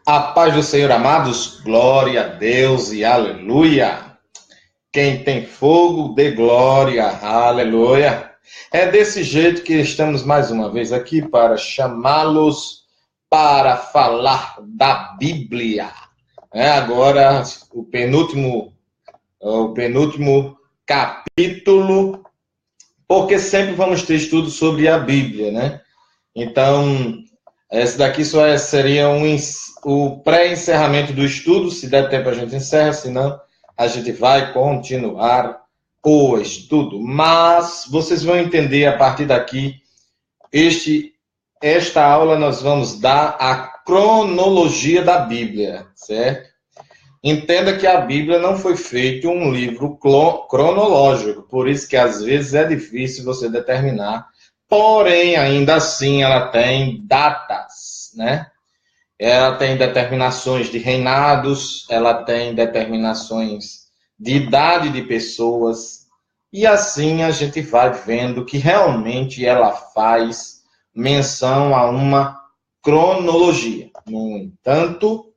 A paz do Senhor, amados, glória a Deus e aleluia. Quem tem fogo, dê glória, aleluia. É desse jeito que estamos mais uma vez aqui para chamá-los para falar da Bíblia. Agora, o penúltimo capítulo, porque sempre vamos ter estudo sobre a Bíblia, né? Então, esse daqui seria o pré-encerramento do estudo. Se der tempo, a gente encerra, senão a gente vai continuar o estudo. Mas vocês vão entender a partir daqui. Esta aula nós vamos dar a cronologia da Bíblia, certo? Entenda que a Bíblia não foi feito um livro cronológico, por isso que às vezes é difícil você determinar. Porém, ainda assim, ela tem datas, né? Ela tem determinações de reinados, ela tem determinações de idade de pessoas, e assim a gente vai vendo que realmente ela faz menção a uma cronologia. No entanto,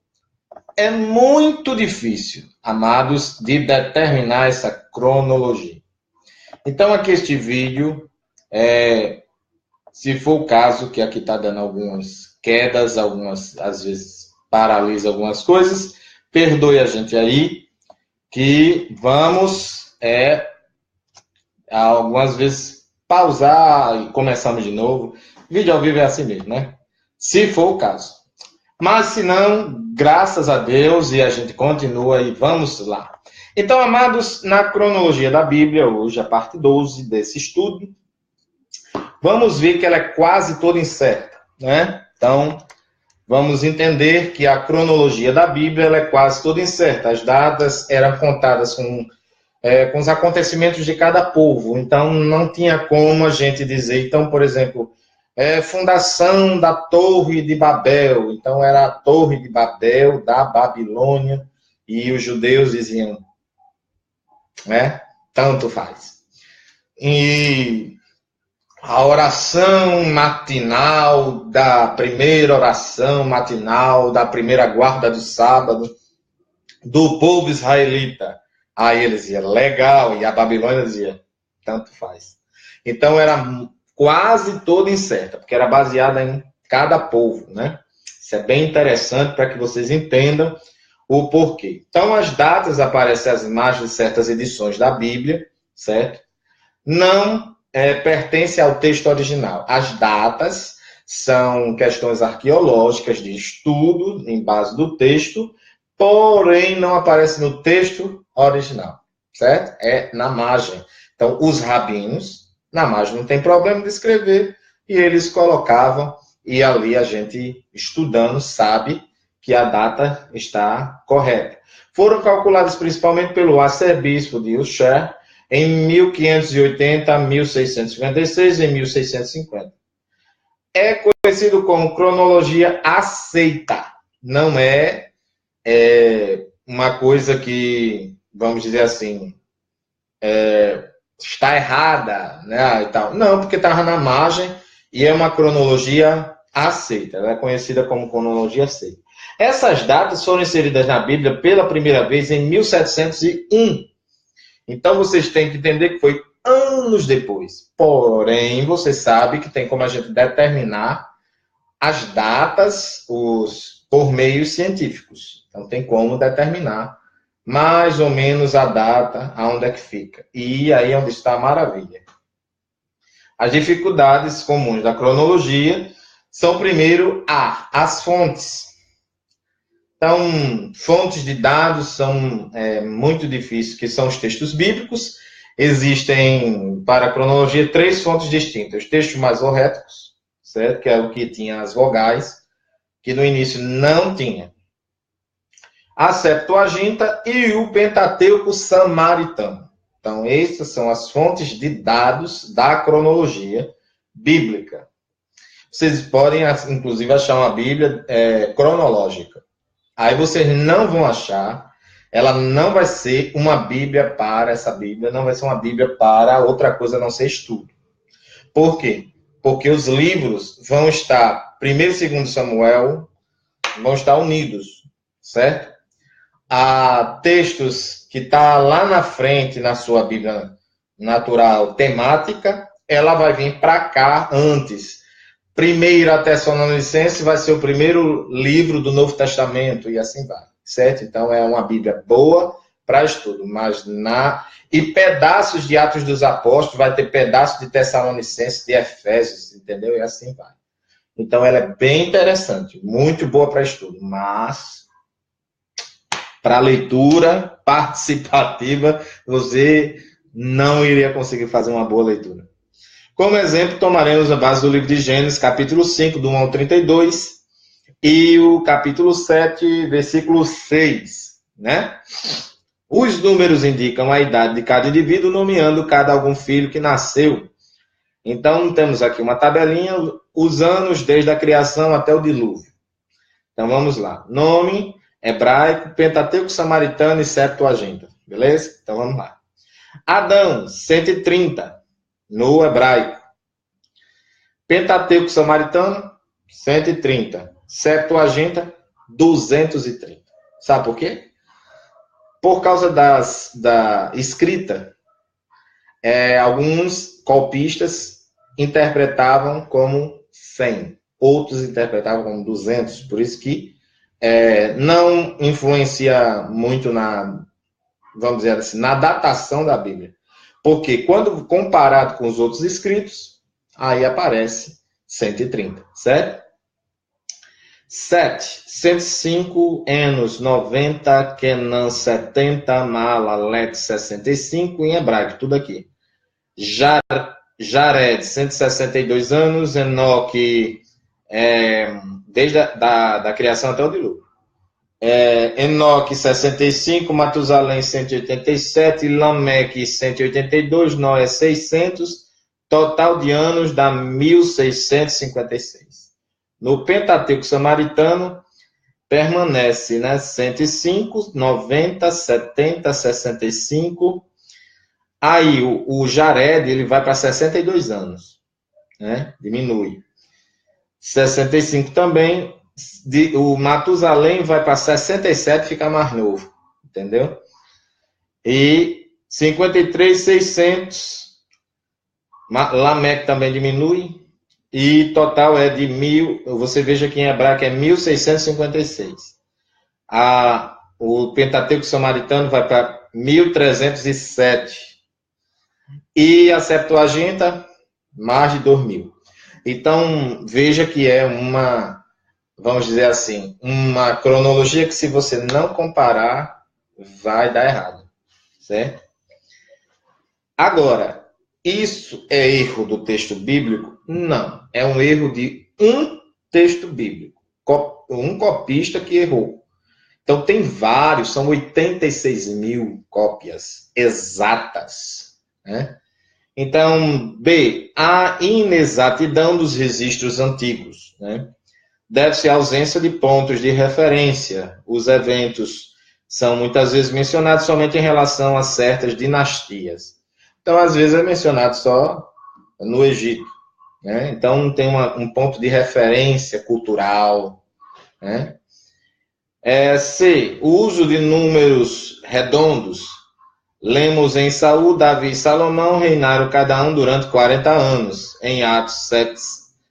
é muito difícil, amados, de determinar essa cronologia. Então, aqui este vídeo se for o caso, que aqui está dando algumas quedas, às vezes paralisa algumas coisas, perdoe a gente aí, que vamos algumas vezes pausar e começamos de novo. Vídeo ao vivo é assim mesmo, né? Se for o caso. Mas se não, graças a Deus, e a gente continua e vamos lá. Então, amados, na cronologia da Bíblia, hoje, a parte 12 desse estudo, vamos ver que ela é quase toda incerta, né? Então, vamos entender que a cronologia da Bíblia ela é quase toda incerta. As datas eram contadas com os acontecimentos de cada povo. Então, não tinha como a gente dizer. Então, por exemplo, fundação da Torre de Babel. Então, era a Torre de Babel, da Babilônia, e os judeus diziam, né? Tanto faz. E a oração matinal da primeira oração matinal da primeira guarda do sábado do povo israelita. Aí eles diziam, legal, e a Babilônia dizia, tanto faz. Então era quase toda incerta, porque era baseada em cada povo, né? Isso é bem interessante para que vocês entendam o porquê. Então as datas aparecem às imagens de certas edições da Bíblia, certo? Não pertence ao texto original. As datas são questões arqueológicas de estudo em base do texto, porém não aparece no texto original, certo? É na margem. Então, os rabinos, na margem não tem problema de escrever, e eles colocavam, e ali a gente, estudando, sabe que a data está correta. Foram calculadas principalmente pelo arcebispo de Usher, em 1580, 1656 e 1650. É conhecido como cronologia aceita. Não é uma coisa que, vamos dizer assim, está errada, né? E tal. Não, porque estava na margem e é uma cronologia aceita. Ela é conhecida como cronologia aceita. Essas datas foram inseridas na Bíblia pela primeira vez em 1701. Então, vocês têm que entender que foi anos depois. Porém, você sabe que tem como a gente determinar as datas por meios científicos. Então, tem como determinar mais ou menos a data, aonde é que fica. E aí é onde está a maravilha. As dificuldades comuns da cronologia são, primeiro, as fontes. Então, fontes de dados são muito difíceis, que são os textos bíblicos. Existem, para a cronologia, 3 fontes distintas. Os textos masoréticos, certo? Que é o que tinha as vogais, que no início não tinha. A Septuaginta e o Pentateuco Samaritano. Então, essas são as fontes de dados da cronologia bíblica. Vocês podem, inclusive, achar uma Bíblia cronológica. Aí vocês não vão achar, ela não vai ser uma Bíblia para essa Bíblia, não vai ser uma Bíblia para outra coisa a não ser estudo. Por quê? Porque os livros vão estar 1º e 2º Samuel, vão estar unidos, certo? Há textos que está lá na frente na sua Bíblia natural temática, ela vai vir para cá antes. Primeira Tessalonicenses vai ser o primeiro livro do Novo Testamento e assim vai, certo? Então é uma Bíblia boa para estudo, e pedaços de Atos dos Apóstolos, vai ter pedaços de Tessalonicenses, de Efésios, entendeu? E assim vai. Então ela é bem interessante, muito boa para estudo, mas para leitura participativa, você não iria conseguir fazer uma boa leitura. Como exemplo, tomaremos a base do livro de Gênesis, capítulo 5, do 1 ao 32, e o capítulo 7, versículo 6, né? Os números indicam a idade de cada indivíduo, nomeando cada algum filho que nasceu. Então, temos aqui uma tabelinha, os anos desde a criação até o dilúvio. Então, vamos lá. Nome, hebraico, Pentateuco, Samaritano e Septuaginta. Beleza? Então, vamos lá. Adão, 130, no hebraico. Pentateuco, Samaritano, 130. Septuaginta, 230. Sabe por quê? Por causa da escrita, alguns copistas interpretavam como 100, outros interpretavam como 200, por isso que não influencia muito vamos dizer assim, na datação da Bíblia. Porque quando comparado com os outros escritos, aí aparece 130, certo? 7. 105, Enos 90, Kenan 70, Mahalalete 65, em hebraico, tudo aqui. Jared, 162 anos, Enoque, desde da criação até o dilúvio. Enoque 65, Matusalém 187, Lameque 182, Noé 600, total de anos dá 1656. No Pentateuco Samaritano, permanece, né, 105, 90, 70, 65. Aí o Jared, ele vai para 62 anos, né? Diminui. 65 também. O Matusalém vai para 67, fica mais novo, entendeu? E 53, 600. Lameque também diminui. E total é de 1000, você veja que em hebraico é 1656. O Pentateuco Samaritano vai para 1307. E a Septuaginta, mais de 2000. Então, veja que é vamos dizer assim, uma cronologia que se você não comparar, vai dar errado. Certo? Agora, isso é erro do texto bíblico? Não. É um erro de um texto bíblico. Um copista que errou. Então, tem vários, são 86 mil cópias exatas. Né? Então, B, a inexatidão dos registros antigos. Né? Deve-se à ausência de pontos de referência. Os eventos são muitas vezes mencionados somente em relação a certas dinastias. Então, às vezes, é mencionado só no Egito. Né? Então, tem um ponto de referência cultural. Né? C. O uso de números redondos. Lemos em Saul, Davi e Salomão reinaram cada um durante 40 anos. Em Atos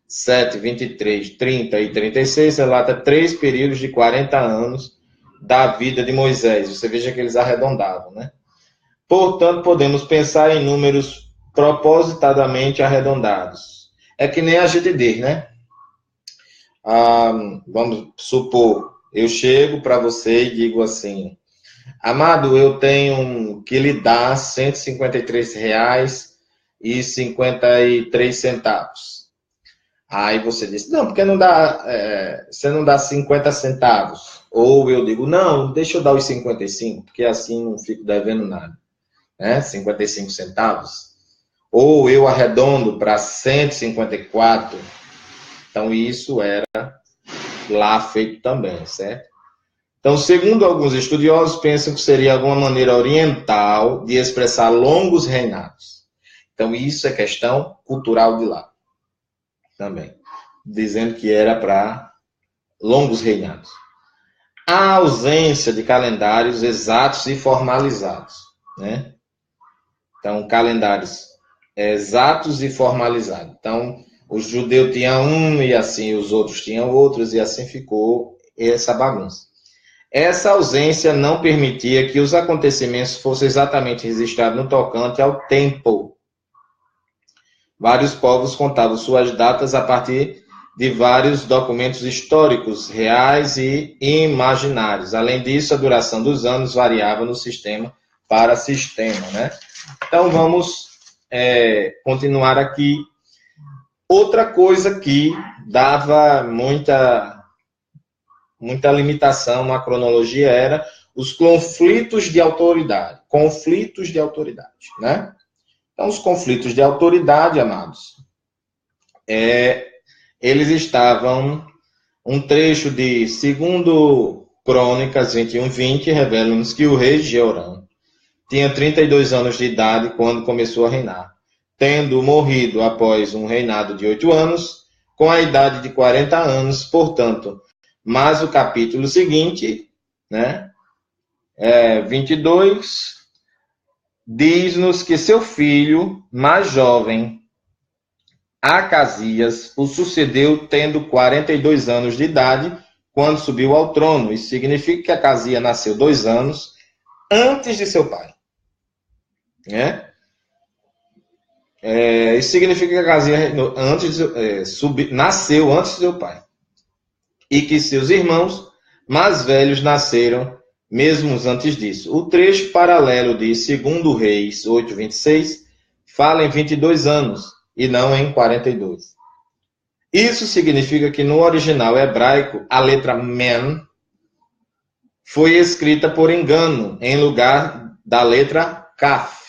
7, 23, 30 e 36, relata 3 períodos de 40 anos da vida de Moisés. Você veja que eles arredondavam, né? Portanto, podemos pensar em números propositadamente arredondados. É que nem a gente diz, né? Vamos supor, eu chego para você e digo assim: amado, eu tenho que lhe dar R$ 153,53. Aí você diz: não, porque não dá, você não dá 50 centavos. Ou eu digo: não, deixa eu dar os 55, porque assim não fico devendo nada. 55 centavos, ou eu arredondo para 154, então isso era lá feito também, certo? Então, segundo alguns estudiosos, pensam que seria alguma maneira oriental de expressar longos reinados. Então, isso é questão cultural de lá também, dizendo que era para longos reinados. a ausência de calendários exatos e formalizados, né? Então, calendários exatos e formalizados. Então, o judeu tinha um e assim os outros tinham outros e assim ficou essa bagunça. Essa ausência não permitia que os acontecimentos fossem exatamente registrados no tocante ao tempo. Vários povos contavam suas datas a partir de vários documentos históricos, reais e imaginários. Além disso, a duração dos anos variava no sistema para sistema, né? Então, vamos continuar aqui. Outra coisa que dava muita limitação na cronologia era os conflitos de autoridade. Conflitos de autoridade, né? Então, os conflitos de autoridade, amados, eles estavam, um trecho de 2 Crônicas 21:20 revela-nos que o rei Jeorão tinha 32 anos de idade quando começou a reinar, tendo morrido após um reinado de 8 anos, com a idade de 40 anos, portanto. Mas o capítulo seguinte, né, 22, diz-nos que seu filho mais jovem, Acasias, o sucedeu tendo 42 anos de idade quando subiu ao trono. Isso significa que Acasias nasceu 2 anos antes de seu pai, né? Isso significa que Acasias nasceu antes de seu pai e que seus irmãos mais velhos nasceram mesmo antes disso. O trecho paralelo de 2 Reis 8:26 fala em 22 anos e não em 42. Isso significa que no original hebraico a letra men foi escrita por engano em lugar da letra kaf.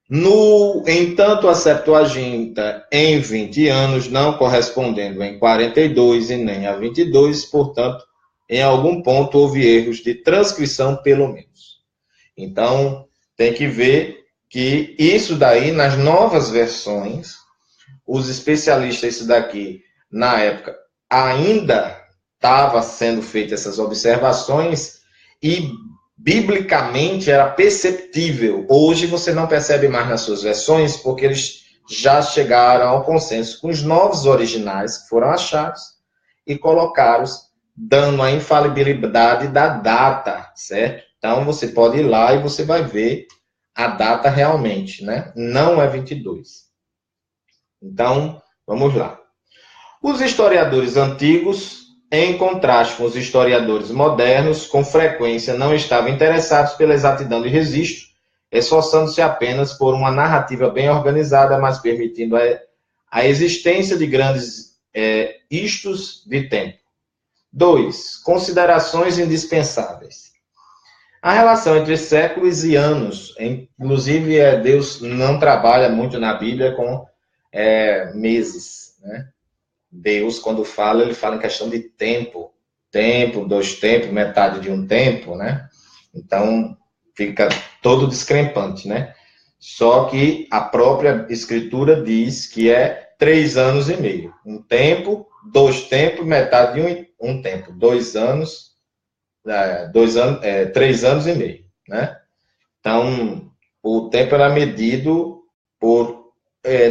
No entanto, a Septuaginta em 20 anos, não correspondendo em 42 e nem a 22, portanto, em algum ponto houve erros de transcrição, pelo menos. Então, tem que ver que isso daí, nas novas versões, os especialistas, isso daqui, na época, ainda estava sendo feitas essas observações e biblicamente era perceptível. Hoje você não percebe mais nas suas versões, porque eles já chegaram ao consenso com os novos originais que foram achados e colocaram, dando a infalibilidade da data, certo? Então você pode ir lá e você vai ver a data realmente, né? Não é 22. Então, vamos lá. Os historiadores antigos, em contraste com os historiadores modernos, com frequência não estavam interessados pela exatidão de registro, esforçando-se apenas por uma narrativa bem organizada, mas permitindo a existência de grandes istos de tempo. 2. Considerações indispensáveis. A relação entre séculos e anos, inclusive Deus não trabalha muito na Bíblia com meses, né? Deus, quando fala, ele fala em questão de tempo. Tempo, 2 tempos, metade de um tempo, né? Então, fica todo discrepante, né? Só que a própria Escritura diz que é 3 anos e meio. Um tempo, 2 tempos, metade de um tempo. 2 anos, 3 anos e meio, né? Então, o tempo era medido por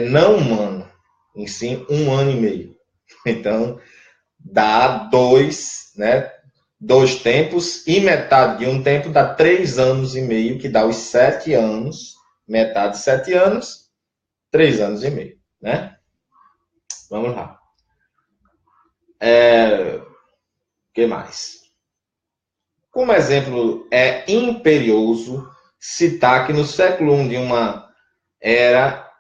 não humano, em sim 1 ano e meio. Então, dá 2, né? 2 tempos e metade de um tempo dá 3 anos e meio, que dá os 7 anos. Metade de 7 anos, 3 anos e meio, né? Vamos lá. O que mais? Como exemplo, é imperioso citar que no século I de uma era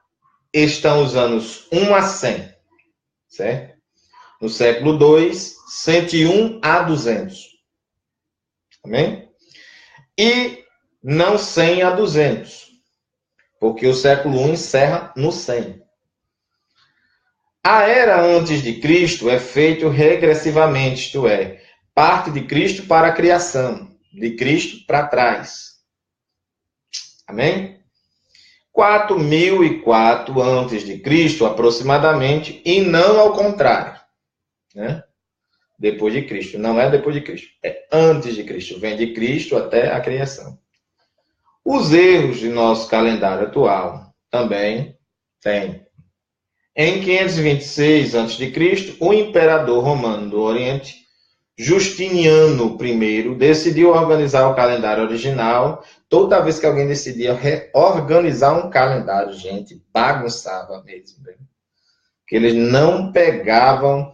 estão os anos 1 a 100, certo? No século II, 101 a 200. Amém? E não 100 a 200, porque o século I encerra no 100. A era antes de Cristo é feito regressivamente, isto é, parte de Cristo para a criação, de Cristo para trás. Amém? 4004 antes de Cristo, aproximadamente, e não ao contrário, né? depois de Cristo. Não é depois de Cristo, é antes de Cristo. Vem de Cristo até a criação. Os erros de nosso calendário atual também tem. Em 526 a.C., o imperador romano do Oriente, Justiniano I, decidiu organizar o calendário original. Toda vez que alguém decidia reorganizar um calendário, gente, bagunçava mesmo. Né? Porque eles não pegavam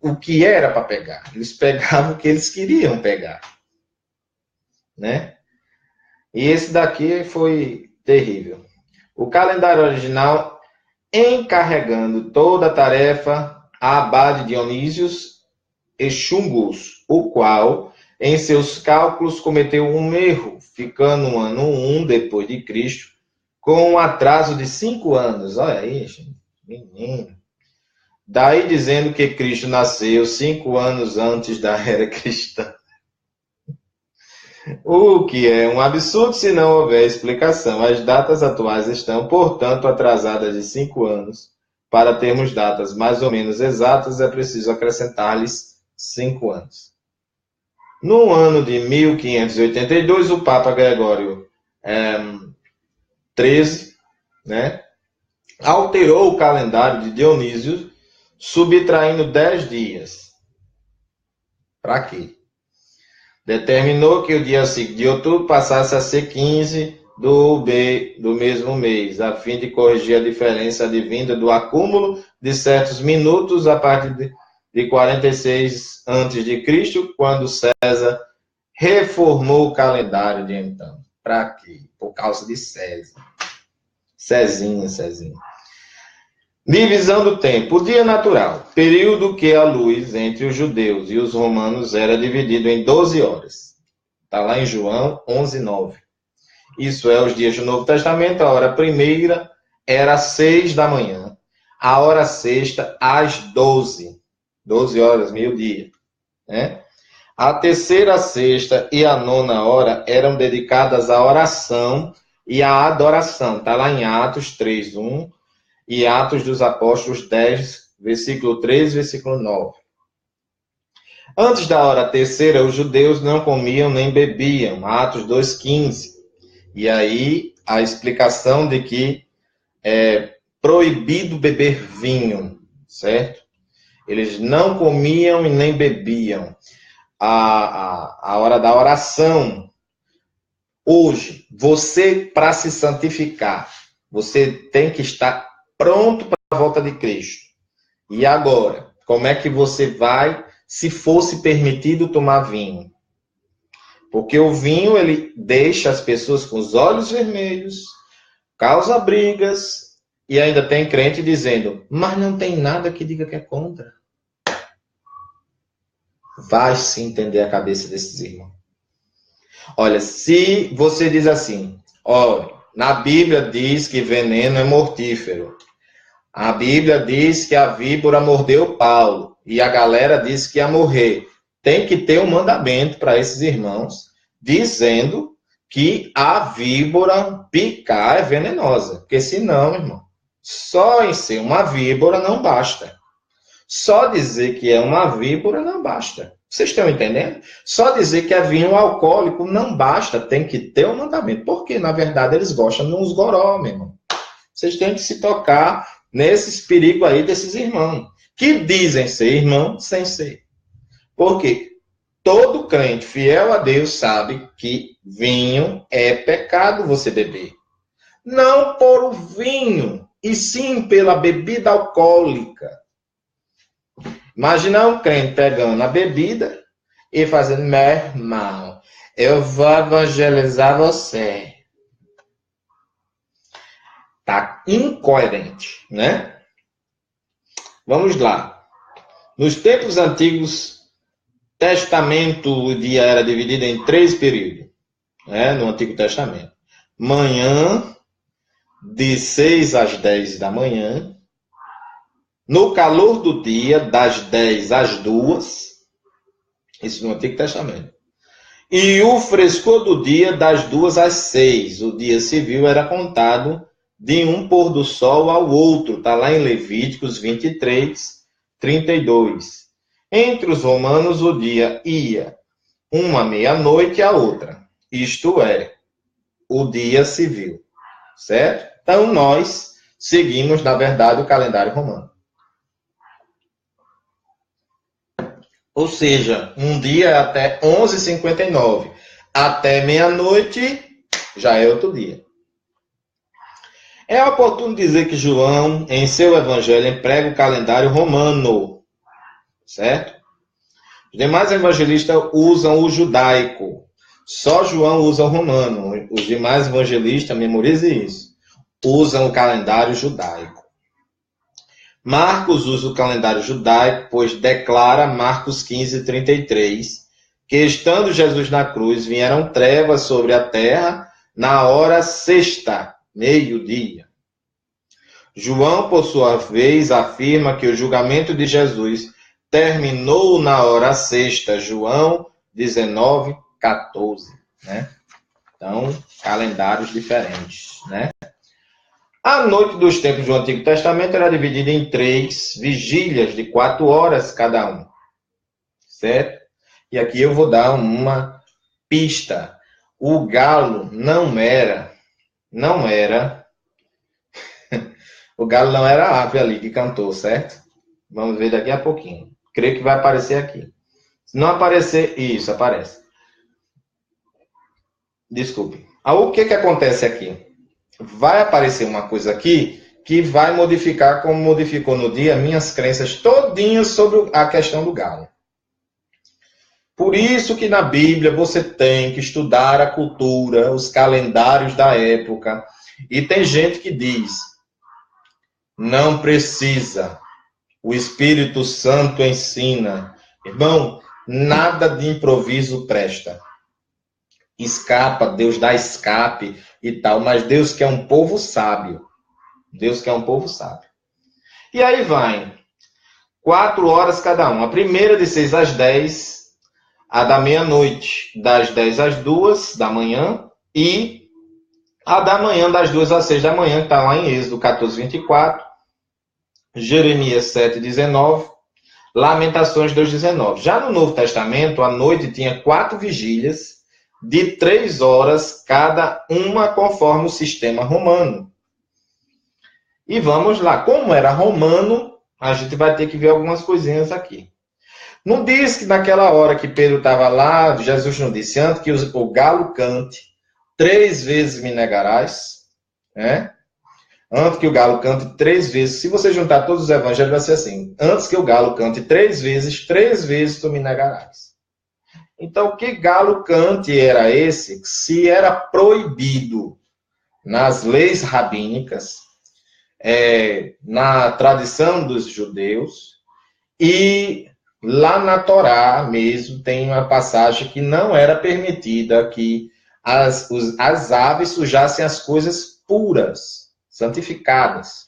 o que era para pegar. Eles pegavam o que eles queriam pegar. Né? E esse daqui foi terrível. O calendário original, encarregando toda a tarefa a abade Dionísios Exungus, o qual, em seus cálculos, cometeu um erro, ficando no ano 1 depois de Cristo, com um atraso de 5 anos. Olha aí, gente. Menino. Daí dizendo que Cristo nasceu 5 anos antes da era cristã. O que é um absurdo se não houver explicação. As datas atuais estão, portanto, atrasadas de 5 anos. Para termos datas mais ou menos exatas, é preciso acrescentar-lhes 5 anos. No ano de 1582, o Papa Gregório XIII, né, alterou o calendário de Dionísio, subtraindo 10 dias. Para quê? Determinou que o dia 5 de outubro passasse a ser 15 do mesmo mês, a fim de corrigir a diferença advinda do acúmulo de certos minutos a partir de 46 a.C., quando César reformou o calendário de então. Para quê? Por causa de César. Cezinha. Divisão do tempo. O dia natural, período que a luz entre os judeus e os romanos era dividido em 12 horas. Está lá em João 11:9. Isso é, os dias do Novo Testamento, a hora primeira era às 6 da manhã, a hora sexta às 12. 12 horas, meio-dia. Né? A terceira, a sexta e a nona hora eram dedicadas à oração e à adoração. Está lá em Atos 3:1. E Atos dos Apóstolos 10, versículo 3, versículo 9. Antes da hora terceira, os judeus não comiam nem bebiam. Atos 2:15. E aí a explicação de que é proibido beber vinho, certo? Eles não comiam e nem bebiam. A hora da oração. Hoje, você, para se santificar, você tem que estar pronto para a volta de Cristo. E agora, como é que você vai, se fosse permitido tomar vinho? Porque o vinho, ele deixa as pessoas com os olhos vermelhos, causa brigas, e ainda tem crente dizendo, mas não tem nada que diga que é contra. Vai se entender a cabeça desses irmãos. Olha, se você diz assim, olha, na Bíblia diz que veneno é mortífero. A Bíblia diz que a víbora mordeu Paulo. E a galera diz que ia morrer. Tem que ter um mandamento para esses irmãos, dizendo que a víbora picar é venenosa. Porque senão, irmão, só em ser uma víbora não basta. Só dizer que é uma víbora não basta. Vocês estão entendendo? Só dizer que é vinho alcoólico não basta, tem que ter um mandamento. Porque, na verdade, eles gostam de uns goró, meu irmão. Vocês têm que se tocar nesses perigos aí desses irmãos, que dizem ser irmão sem ser. Porque todo crente fiel a Deus sabe que vinho é pecado você beber. Não por o vinho, e sim pela bebida alcoólica. Imagina um crente pegando a bebida e fazendo, meu irmão, eu vou evangelizar você. Tá incoerente, né? Vamos lá. Nos tempos antigos, Testamento, o dia era dividido em 3 períodos, né? No Antigo Testamento. Manhã, de 6 às 10 da manhã. No calor do dia, das 10 às 2. Isso no Antigo Testamento. E o frescor do dia, das 2 às 6. O dia civil era contado de um pôr do sol ao outro. Está lá em Levíticos 23, 32. Entre os romanos, o dia ia uma meia-noite à outra, isto é, o dia civil, certo? Então, nós seguimos, na verdade, o calendário romano. Ou seja, um dia até 11h59, até meia-noite, já é outro dia. É oportuno dizer que João, em seu evangelho, emprega o calendário romano, certo? Os demais evangelistas usam o judaico. Só João usa o romano. Os demais evangelistas, memorize isso, usam o calendário judaico. Marcos usa o calendário judaico, pois declara Marcos 15:33, que estando Jesus na cruz, vieram trevas sobre a terra na hora sexta, meio-dia. João, por sua vez, afirma que o julgamento de Jesus terminou na hora sexta, João 19:14, né? Então, calendários diferentes, né? A noite dos tempos do Antigo Testamento era dividida em 3 vigílias de 4 horas cada um, certo? E aqui eu vou dar uma pista. O galo não era, o galo não era a ave ali que cantou, certo? Vamos ver daqui a pouquinho. Creio que vai aparecer aqui. Se não aparecer, isso, aparece. Desculpe. O que acontece aqui? Vai aparecer uma coisa aqui que vai modificar, como modificou no dia, minhas crenças todinhas sobre a questão do galo. Por isso que na Bíblia você tem que estudar a cultura, os calendários da época. E tem gente que diz, não precisa, o Espírito Santo ensina. Irmão, nada de improviso presta. Escapa, Deus dá escape e tal, mas Deus quer um povo sábio. Deus quer um povo sábio. E aí vai, 4 horas cada um. A primeira de 6 às 10, a da meia-noite, das 10 às 2 da manhã, e a da manhã, das 2 às 6 da manhã, que está lá em Êxodo 14:24, Jeremias 7:19, Lamentações 2:19. Já no Novo Testamento, a noite tinha 4 vigílias, de 3 horas cada uma, conforme o sistema romano. E vamos lá, como era romano, a gente vai ter que ver algumas coisinhas aqui. Não diz que naquela hora que Pedro estava lá, Jesus não disse, antes que o galo cante, 3 vezes me negarás, né? Antes que o galo cante 3 vezes, se você juntar todos os evangelhos, vai ser assim, antes que o galo cante 3 vezes tu me negarás. Então, que galo cante era esse? Se era proibido nas leis rabínicas, na tradição dos judeus, e lá na Torá mesmo tem uma passagem que não era permitida que as aves sujassem as coisas puras, santificadas.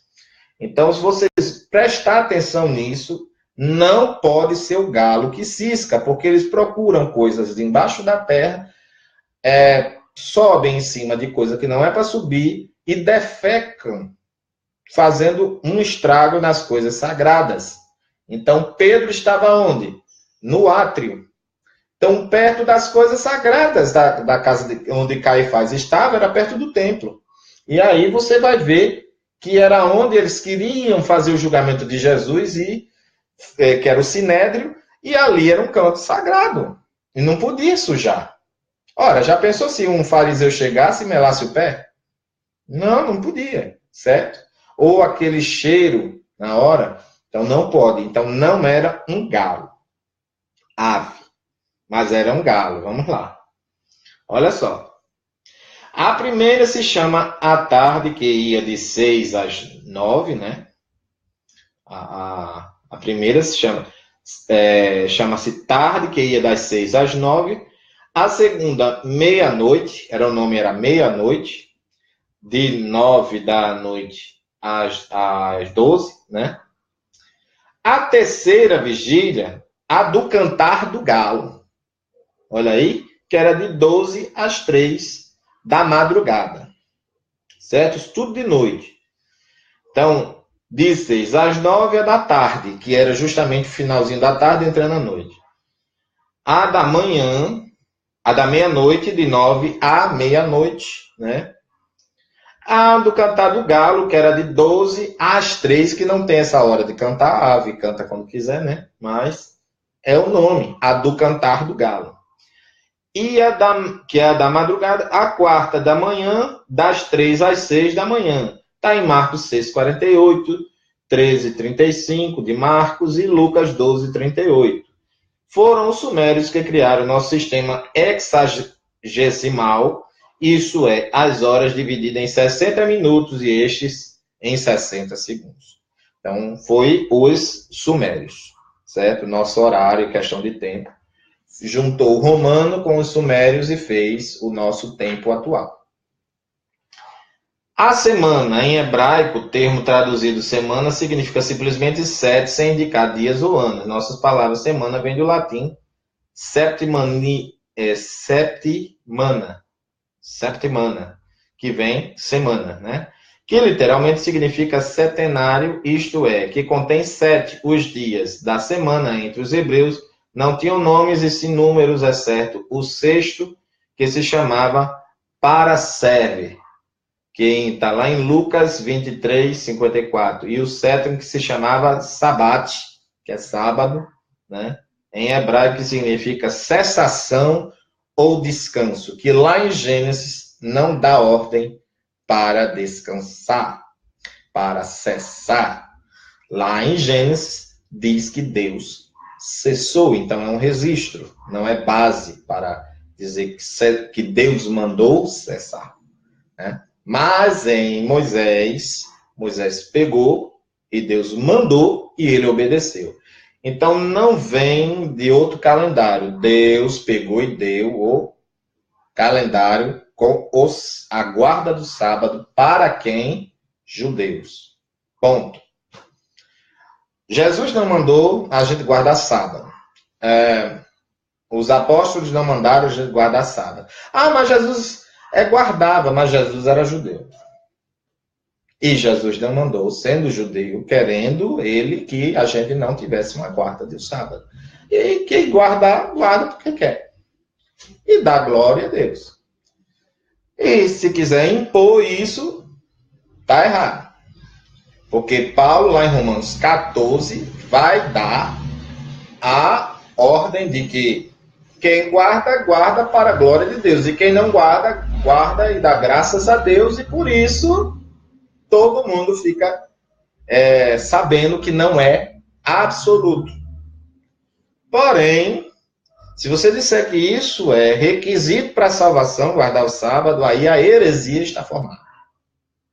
Então, se vocês prestar atenção nisso, não pode ser o galo que cisca, porque eles procuram coisas embaixo da terra, sobem em cima de coisa que não é para subir e defecam, fazendo um estrago nas coisas sagradas. Então, Pedro estava onde? No átrio. Então, perto das coisas sagradas da casa onde Caifás estava, era perto do templo. E aí você vai ver que era onde eles queriam fazer o julgamento de Jesus, que era o Sinédrio, e ali era um canto sagrado. E não podia sujar. Ora, já pensou se um fariseu chegasse e melasse o pé? Não, não podia, certo? Ou aquele cheiro na hora, então não pode. Então não era um galo, ave, mas era um galo. Vamos lá. Olha só. A primeira se chama a tarde, que ia de 6 às 9, né? A primeira chama-se tarde, que ia das 6 às 9. A segunda, meia-noite, o nome era meia-noite, de 9 da noite às 12, né? A terceira vigília, a do cantar do galo. Olha aí, que era de 12 às 3 da madrugada. Certo? Isso tudo de noite. Então, De 6 às 9 a da tarde, que era justamente o finalzinho da tarde entrando à noite. A da manhã, a da meia-noite, de 9 à meia-noite, né? A do cantar do galo, que era de 12 às 3, que não tem essa hora de cantar. A ave canta quando quiser, né? Mas é o nome, a do cantar do galo. E que é a da madrugada, a quarta da manhã, das 3 às 6 da manhã. Está em Marcos 6:48, 13:35 de Marcos e Lucas 12:38. Foram os sumérios que criaram o nosso sistema hexagesimal, isso é, as horas divididas em 60 minutos e estes em 60 segundos. Então, foi os sumérios, certo? Nosso horário, questão de tempo, juntou o romano com os sumérios e fez o nosso tempo atual. A semana, em hebraico, o termo traduzido semana significa simplesmente 7, sem indicar dias ou anos. Nossas palavras semana vem do latim septimana, que vem semana, né? Que literalmente significa setenário, isto é, que contém 7 os dias da semana entre os hebreus, não tinham nomes e sim números, exceto o sexto, que se chamava Parasceve, que está lá em Lucas 23:54, e o sétimo que se chamava Sabat, que é sábado, né? Em hebraico que significa cessação ou descanso, que lá em Gênesis não dá ordem para descansar, para cessar. Lá em Gênesis diz que Deus cessou, então é um registro, não é base para dizer que Deus mandou cessar, né? Mas em Moisés pegou e Deus mandou e ele obedeceu. Então não vem de outro calendário. Deus pegou e deu o calendário com a guarda do sábado para quem? Judeus. Ponto. Jesus não mandou a gente guardar sábado. Os apóstolos não mandaram a gente guardar sábado. Ah, mas Jesus guardava, mas Jesus era judeu. E Jesus não mandou, sendo judeu, querendo ele que a gente não tivesse uma guarda do sábado. E quem guarda porque quer. E dá glória a Deus. E se quiser impor isso, tá errado. Porque Paulo, lá em Romanos 14, vai dar a ordem de que quem guarda, guarda para a glória de Deus. E quem não guarda, guarda e dá graças a Deus. E por isso, todo mundo fica sabendo que não é absoluto. Porém, se você disser que isso é requisito para a salvação, guardar o sábado, aí a heresia está formada.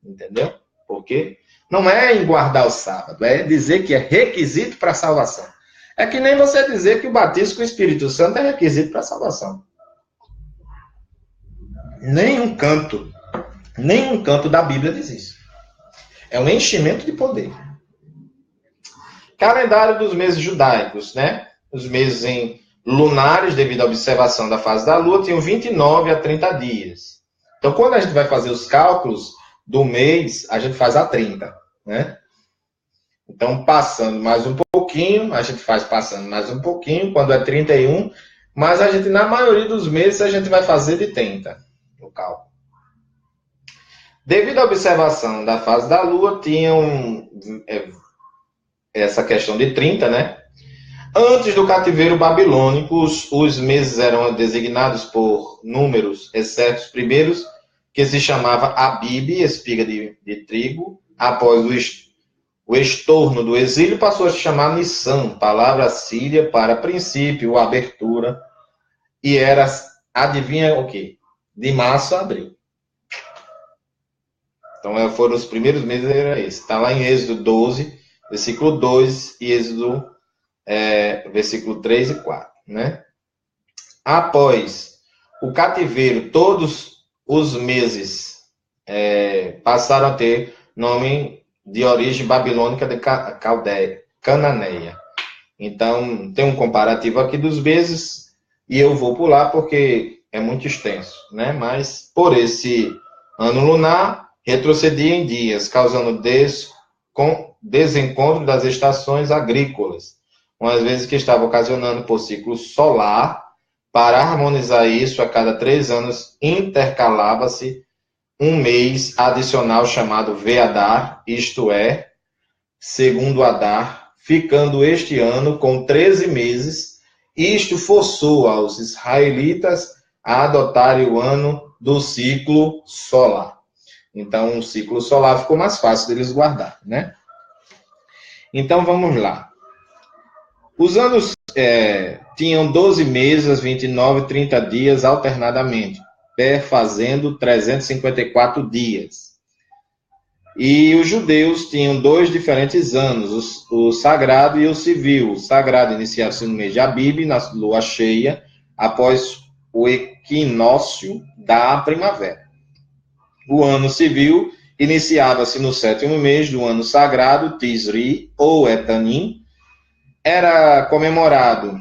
Entendeu? Porque não é em guardar o sábado, é dizer que é requisito para a salvação. É que nem você dizer que o batismo com o Espírito Santo é requisito para a salvação. Nenhum canto da Bíblia diz isso. É um enchimento de poder. Calendário dos meses judaicos, né? Os meses em lunares, devido à observação da fase da Lua, tinham 29 a 30 dias. Então, quando a gente vai fazer os cálculos do mês, a gente faz a 30, né? Então, passando mais um pouquinho, a gente faz passando mais um pouquinho, quando é 31, mas a gente, na maioria dos meses, a gente vai fazer de 30, o cálculo. Devido à observação da fase da Lua, tinham essa questão de 30, né? Antes do cativeiro babilônico, os meses eram designados por números, exceto os primeiros, que se chamava Abib, espiga de trigo. Após o estorno do exílio, passou a se chamar Nissan, palavra síria para princípio, abertura, e era, adivinha o quê? De março a abril. Então, foram os primeiros meses, era esse. Está lá em Êxodo 12, versículo 2, e Êxodo, versículo 3 e 4, né? Após o cativeiro, todos os meses passaram a ter nome de origem babilônica de Cananeia. Então, tem um comparativo aqui dos meses, e eu vou pular porque é muito extenso, né? Mas, por esse ano lunar, retrocedia em dias, causando com desencontro das estações agrícolas, uma vez que estava ocasionando por ciclo solar. Para harmonizar isso, a cada 3 anos intercalava-se um mês adicional chamado Veadar, isto é, segundo Adar, ficando este ano com 13 meses. Isto forçou aos israelitas a adotarem o ano do ciclo solar. Então, o ciclo solar ficou mais fácil deles guardar, né? Então, vamos lá. Os anos tinham 12 meses, 29 e 30 dias alternadamente, fazendo 354 dias. E os judeus tinham 2 diferentes anos, o sagrado e o civil. O sagrado iniciava-se no mês de Abib, na lua cheia, após o equinócio da primavera. O ano civil iniciava-se no 7º mês do ano sagrado, Tisri ou Etanim. Era comemorado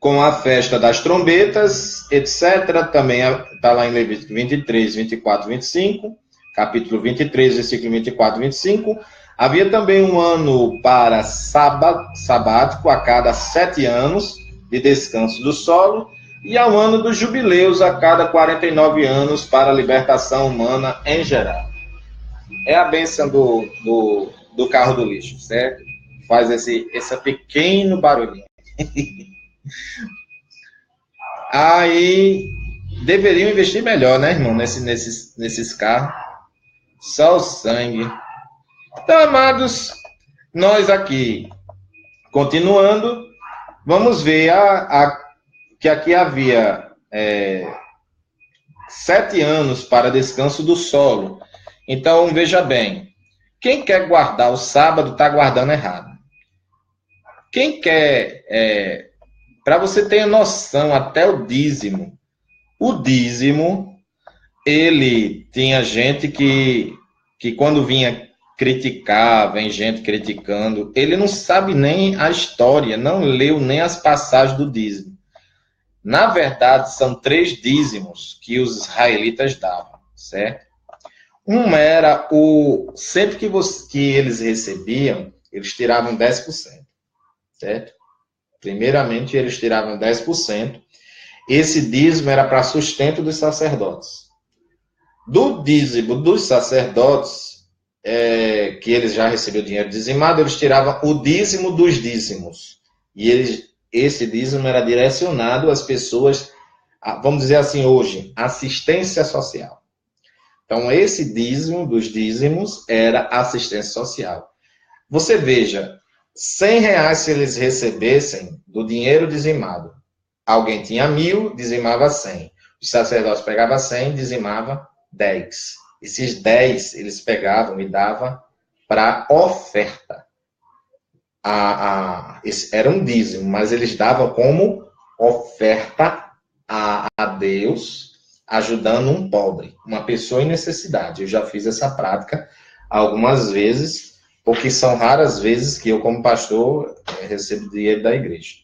com a festa das trombetas, etc. Também está lá em Levítico 23, 24, 25, capítulo 23, versículo 24 e 25. Havia também um ano para sabático a cada 7 anos de descanso do solo, e há um ano dos jubileus a cada 49 anos para a libertação humana em geral. É a bênção do carro do lixo, certo? Faz esse pequeno barulhinho. Aí deveriam investir melhor, né, irmão, nesses carros. Só o sangue. Então, amados, nós aqui, continuando, vamos ver que aqui havia 7 anos para descanso do solo. Então, veja bem, quem quer guardar o sábado está guardando errado. Quem quer, para você ter noção, até o dízimo, ele tinha gente que quando vinha criticar, vem gente criticando, ele não sabe nem a história, não leu nem as passagens do dízimo. Na verdade, são 3 dízimos que os israelitas davam, certo? Um era sempre que eles recebiam, eles tiravam 10%, certo? Primeiramente, eles tiravam 10%. Esse dízimo era para sustento dos sacerdotes. Do dízimo dos sacerdotes, que eles já recebiam dinheiro dizimado, eles tiravam o dízimo dos dízimos. E esse dízimo era direcionado às pessoas, vamos dizer assim hoje, assistência social. Então, esse dízimo dos dízimos era assistência social. Você veja, R$100 se eles recebessem do dinheiro dizimado. Alguém tinha 1.000, dizimava 100. Os sacerdotes pegavam 100, dizimava 10. Esses 10 eles pegavam e davam para oferta. Era um dízimo, mas eles davam como oferta a Deus, ajudando um pobre, uma pessoa em necessidade. Eu já fiz essa prática algumas vezes, porque são raras vezes que eu, como pastor, recebo dinheiro da igreja.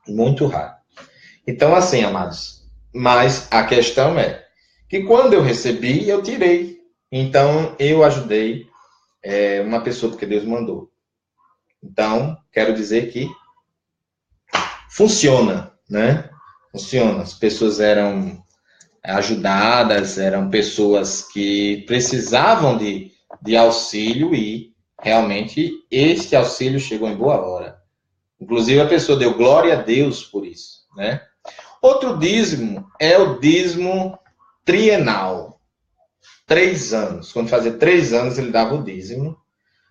Muito raro. Então, assim, amados, mas a questão é que quando eu recebi, eu tirei. Então, eu ajudei uma pessoa porque Deus mandou. Então, quero dizer que funciona, né? Funciona. As pessoas eram ajudadas, eram pessoas que precisavam de auxílio e realmente este auxílio chegou em boa hora. Inclusive a pessoa deu glória a Deus por isso, né? Outro dízimo é o dízimo trienal. 3 anos. Quando fazia 3 anos ele dava o dízimo,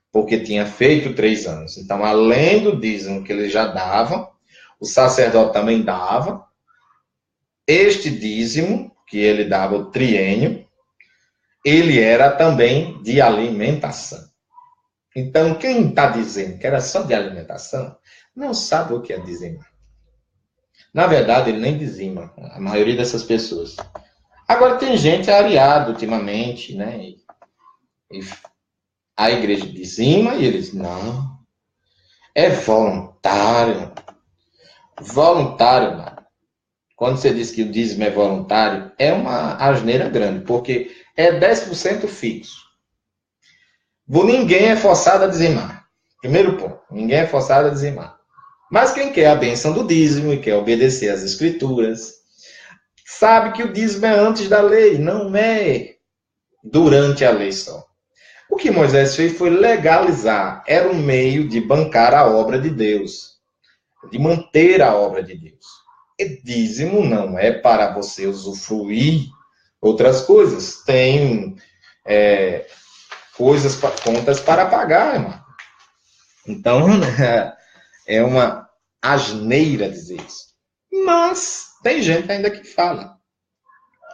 porque tinha feito 3 anos. Então, além do dízimo que ele já dava, o sacerdote também dava. Este dízimo, que ele dava o triênio, ele era também de alimentação. Então, quem está dizendo que era só de alimentação, não sabe o que é dizimar. Na verdade, ele nem dizima, a maioria dessas pessoas. Agora, tem gente areada ultimamente, né? E a igreja dizima e eles, não, é voluntário. Voluntário, mano. Quando você diz que o dízimo é voluntário, é uma asneira grande, porque é 10% fixo. Ninguém é forçado a dizimar. Primeiro ponto, ninguém é forçado a dizimar. Mas quem quer a bênção do dízimo e quer obedecer às escrituras, sabe que o dízimo é antes da lei, não é durante a lei só. O que Moisés fez foi legalizar, era um meio de bancar a obra de Deus, de manter a obra de Deus. E dízimo não é para você usufruir outras coisas, tem contas para pagar, irmão. Então, é uma asneira dizer isso. Mas tem gente ainda que fala.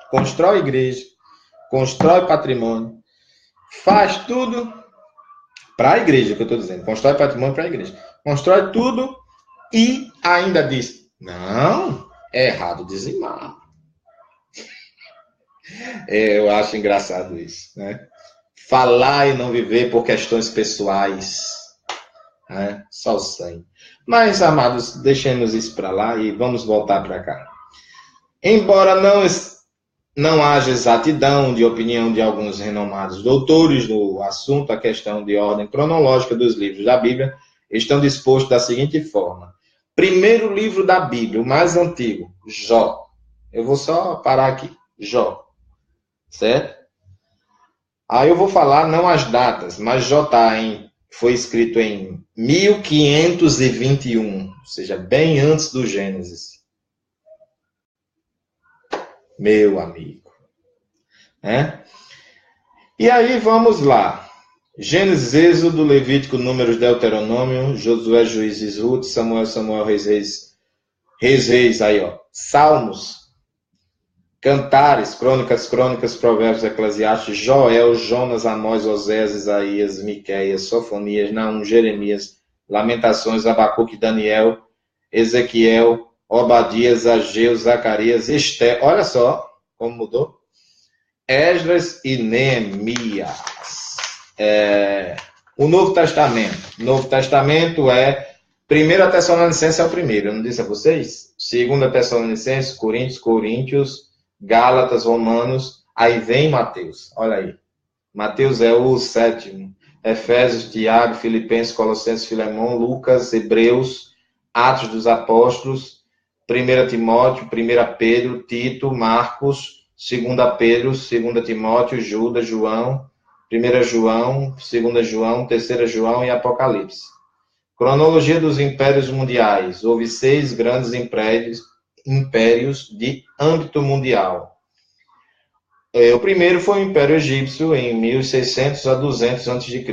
Constrói igreja, constrói patrimônio, faz tudo para a igreja, que eu estou dizendo. Constrói patrimônio para a igreja. Constrói tudo e ainda diz, não, é errado dizimar. Eu acho engraçado isso, né? Falar e não viver por questões pessoais. Né? Só o sangue. Mas, amados, deixemos isso para lá e vamos voltar para cá. Embora não haja exatidão de opinião de alguns renomados doutores no assunto, a questão de ordem cronológica dos livros da Bíblia estão dispostos da seguinte forma. Primeiro livro da Bíblia, o mais antigo, Jó. Eu vou só parar aqui. Jó. Certo? Aí eu vou falar não as datas, mas Jó foi escrito em 1521, ou seja, bem antes do Gênesis. Meu amigo. E aí vamos lá. Gênesis, Êxodo, Levítico, Números, Deuteronômio, Josué, Juízes, Ruth, Samuel, Reis, aí ó. Salmos, Cantares, Crônicas, Provérbios, Eclesiastes, Joel, Jonas, Amós, Oséias, Isaías, Miqueias, Sofonias, Naum, Jeremias, Lamentações, Abacuque, Daniel, Ezequiel, Obadias, Ageu, Zacarias, Esté, olha só como mudou, Esdras e Neemias. O Novo Testamento. O Novo Testamento é 1 Tessalonicenses é o primeiro, eu não disse a vocês? 2 Tessalonicenses, Coríntios, Gálatas, Romanos, aí vem Mateus, olha aí. Mateus é o sétimo. Efésios, Tiago, Filipenses, Colossenses, Filemão, Lucas, Hebreus, Atos dos Apóstolos, 1 Timóteo, 1 Pedro, Tito, Marcos, 2 Pedro, 2 Timóteo, Judas, João, 1 João, 2 João, 3 João e Apocalipse. Cronologia dos impérios mundiais. Houve 6 grandes impérios de âmbito mundial. O primeiro foi o Império Egípcio, em 1600 a 200 a.C.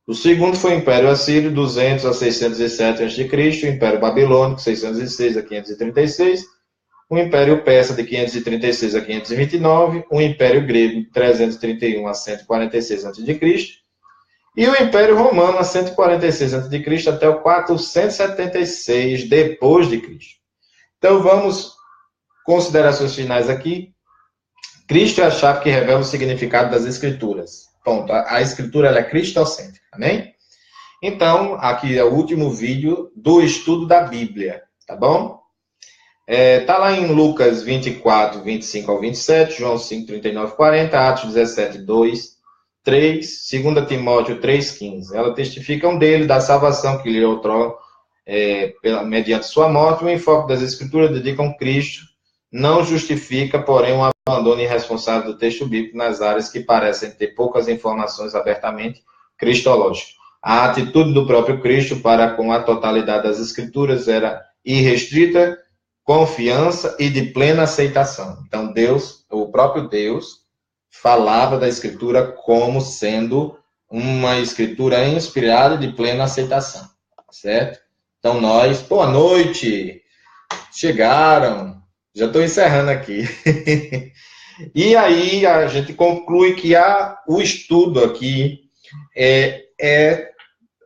O segundo foi o Império Assírio, 200 a 607 a.C., o Império Babilônico, 606 a 536, o Império Persa, de 536 a 529, o Império Grego, de 331 a 146 a.C., e o Império Romano, a 146 a.C. até o 476 depois de Cristo. Então, vamos considerações finais aqui. Cristo é a chave que revela o significado das Escrituras. Ponto. A Escritura ela é cristocêntrica, amém? Então, aqui é o último vídeo do estudo da Bíblia, tá bom? Tá lá em Lucas 24, 25 ao 27, João 5, 39, 40, Atos 17, 2, 3, 2 Timóteo 3, 15. Elas testificam dele, da salvação que lhe outrora, mediante sua morte. O enfoque das Escrituras dedicam Cristo, não justifica, porém, um abandono irresponsável do texto bíblico nas áreas que parecem ter poucas informações abertamente cristológicas. A atitude do próprio Cristo para com a totalidade das Escrituras era irrestrita, confiança e de plena aceitação. Então, o próprio Deus, falava da Escritura como sendo uma Escritura inspirada de plena aceitação, certo? Então, boa noite, chegaram, já estou encerrando aqui. E aí, a gente conclui que o estudo aqui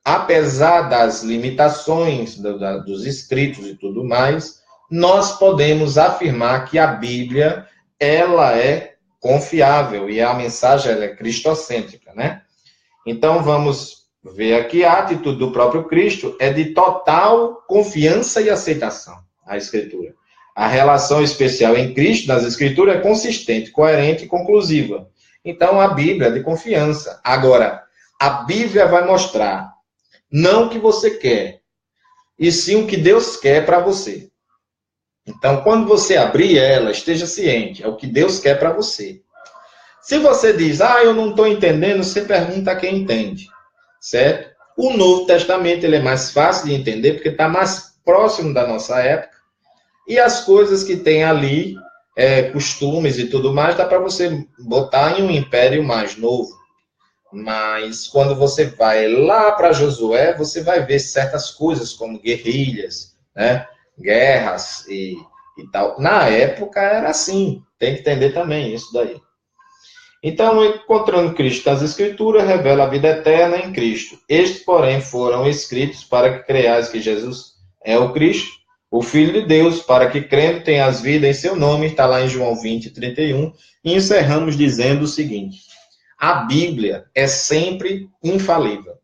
apesar das limitações dos escritos e tudo mais, nós podemos afirmar que a Bíblia, ela é confiável e a mensagem ela é cristocêntrica, né? Então, vamos ver aqui, a atitude do próprio Cristo é de total confiança e aceitação, a Escritura. A relação especial em Cristo, nas Escrituras, é consistente, coerente e conclusiva. Então, a Bíblia é de confiança. Agora, A Bíblia vai mostrar não o que você quer, e sim o que Deus quer para você. Então, quando você abrir ela, esteja ciente, é o que Deus quer para você. Se você diz, eu não estou entendendo, você pergunta a quem entende, certo? O Novo Testamento ele é mais fácil de entender, porque está mais próximo da nossa época, e as coisas que tem ali, costumes e tudo mais, dá para você botar em um império mais novo. Mas quando você vai lá para Josué, você vai ver certas coisas, como guerrilhas, né? Guerras e tal. Na época era assim, tem que entender também isso daí. Então, encontrando Cristo nas Escrituras, revela a vida eterna em Cristo. Estes, porém, foram escritos para que creiais que Jesus é o Cristo, o Filho de Deus, para que crendo tenhas vida em seu nome, está lá em João 20, 31. E encerramos dizendo o seguinte: a Bíblia é sempre infalível.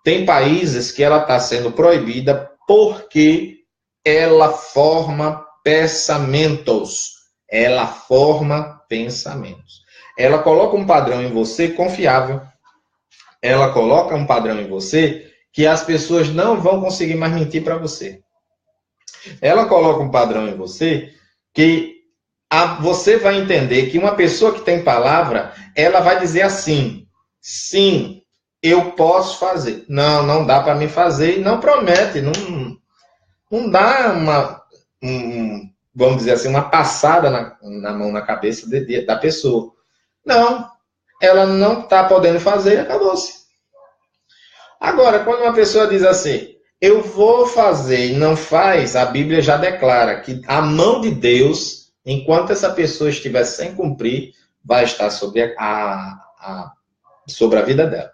Tem países que ela está sendo proibida porque ela forma pensamentos. Ela forma pensamentos. Ela coloca um padrão em você confiável. Ela coloca um padrão em você que as pessoas não vão conseguir mais mentir para você. Ela coloca um padrão em você que você vai entender que uma pessoa que tem palavra, ela vai dizer assim: sim, eu posso fazer. Não, não dá para me fazer. E não promete, não dá vamos dizer assim, uma passada na mão, na cabeça da pessoa. Não, ela não está podendo fazer e acabou-se. Agora, quando uma pessoa diz assim, eu vou fazer e não faz, a Bíblia já declara que a mão de Deus, enquanto essa pessoa estiver sem cumprir, vai estar sobre sobre a vida dela.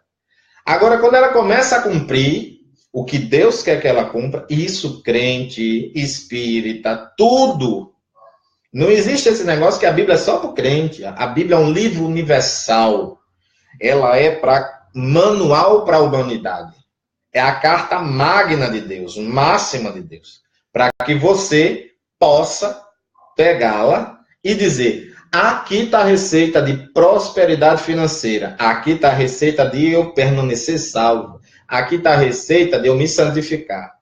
Agora, quando ela começa a cumprir o que Deus quer que ela cumpra, isso crente, espírita, tudo. Não existe esse negócio que a Bíblia é só para o crente. A Bíblia é um livro universal. Ela é manual para a humanidade. É a carta magna de Deus, máxima de Deus. Para que você possa pegá-la e dizer, aqui está a receita de prosperidade financeira. Aqui está a receita de eu permanecer salvo. Aqui está a receita de eu me santificar.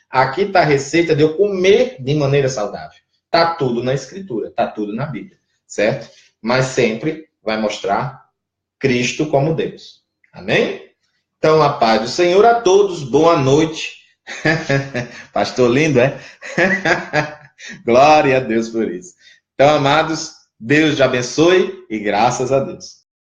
Aqui está a receita de eu comer de maneira saudável. Está tudo na Escritura, está tudo na Bíblia, certo? Mas sempre vai mostrar Cristo como Deus. Amém? Então, a paz do Senhor a todos, boa noite. Pastor lindo, é? Glória a Deus por isso. Então, amados, Deus te abençoe e graças a Deus.